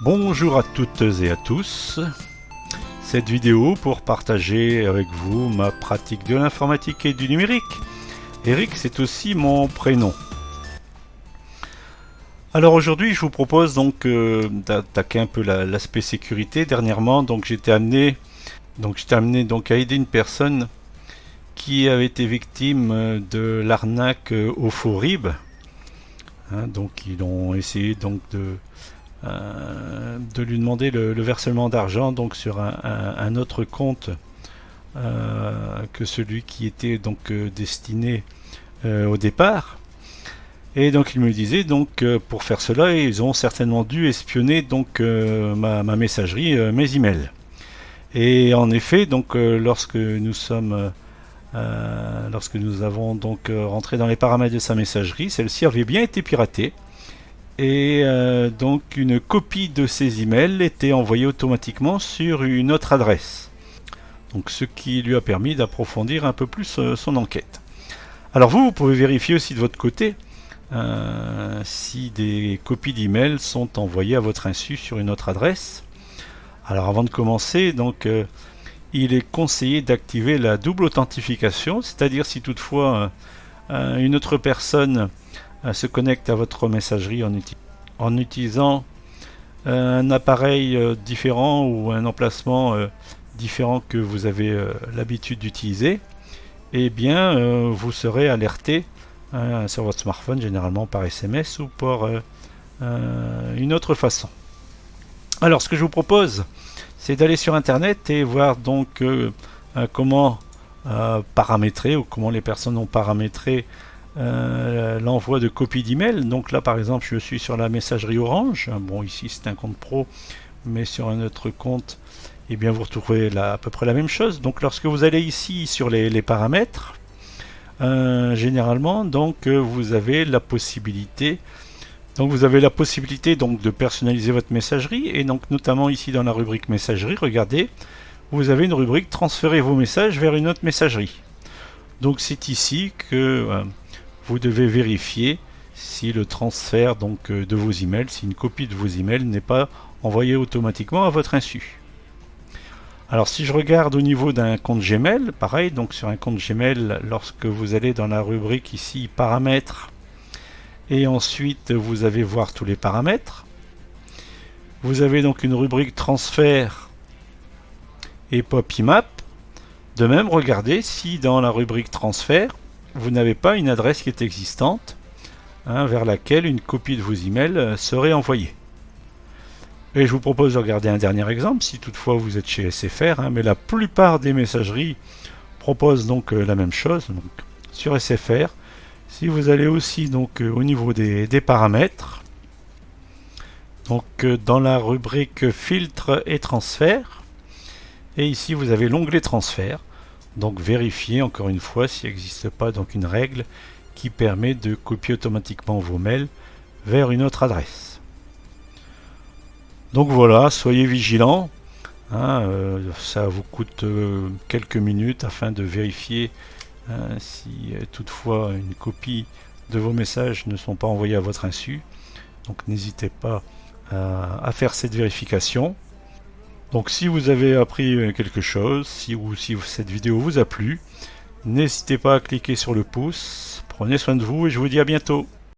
Bonjour à toutes et à tous. Cette vidéo pour partager avec vous ma pratique de l'informatique et du numérique. Eric, c'est aussi mon prénom. Alors aujourd'hui, je vous propose donc d'attaquer un peu l'aspect sécurité. Dernièrement, donc j'étais amené à aider une personne qui avait été victime de l'arnaque au faux RIB. Donc ils ont essayé donc de lui demander le versement d'argent donc sur un autre compte que celui qui était donc destiné au départ. Et donc il me disait donc pour faire cela, ils ont certainement dû espionner donc ma messagerie, mes emails. Et en effet, donc lorsque nous avons donc rentré dans les paramètres de sa messagerie, celle-ci avait bien été piratée. Et donc une copie de ces emails était envoyée automatiquement sur une autre adresse. Donc ce qui lui a permis d'approfondir un peu plus son enquête. Alors vous pouvez vérifier aussi de votre côté si des copies d'emails sont envoyées à votre insu sur une autre adresse. Alors avant de commencer, donc il est conseillé d'activer la double authentification, c'est-à-dire si toutefois une autre personne se connecte à votre messagerie en utilisant un appareil différent ou un emplacement différent que vous avez l'habitude d'utiliser, eh bien vous serez alerté sur votre smartphone, généralement par SMS ou par une autre façon. Alors ce que je vous propose, c'est d'aller sur internet et voir donc comment paramétrer ou comment les personnes ont paramétré l'envoi de copies d'email. Donc là par exemple je suis sur la messagerie Orange. Bon, ici c'est un compte pro, mais sur un autre compte, eh bien vous retrouvez à peu près la même chose. Donc lorsque vous allez ici sur les paramètres, généralement donc vous avez la possibilité donc de personnaliser votre messagerie, et donc notamment ici dans la rubrique messagerie, regardez, vous avez une rubrique transférer vos messages vers une autre messagerie. Donc c'est ici que vous devez vérifier si le transfert donc de vos emails, si une copie de vos emails n'est pas envoyée automatiquement à votre insu. Alors si je regarde au niveau d'un compte Gmail, pareil, donc sur un compte Gmail, lorsque vous allez dans la rubrique ici paramètres, et ensuite vous avez voir tous les paramètres, vous avez donc une rubrique transfert et POP-IMAP. De même, regardez si dans la rubrique transfert, vous n'avez pas une adresse qui est existante vers laquelle une copie de vos emails serait envoyée. Et je vous propose de regarder un dernier exemple, si toutefois vous êtes chez SFR, mais la plupart des messageries proposent donc la même chose. Donc, sur SFR, si vous allez aussi donc au niveau des paramètres, donc dans la rubrique filtre et transfert, et ici vous avez l'onglet transfert. Donc vérifiez encore une fois s'il n'existe pas donc une règle qui permet de copier automatiquement vos mails vers une autre adresse. Donc voilà, soyez vigilants. Ça vous coûte quelques minutes afin de vérifier si toutefois une copie de vos messages ne sont pas envoyés à votre insu. Donc n'hésitez pas à faire cette vérification. Donc si vous avez appris quelque chose, si cette vidéo vous a plu, n'hésitez pas à cliquer sur le pouce. Prenez soin de vous et je vous dis à bientôt.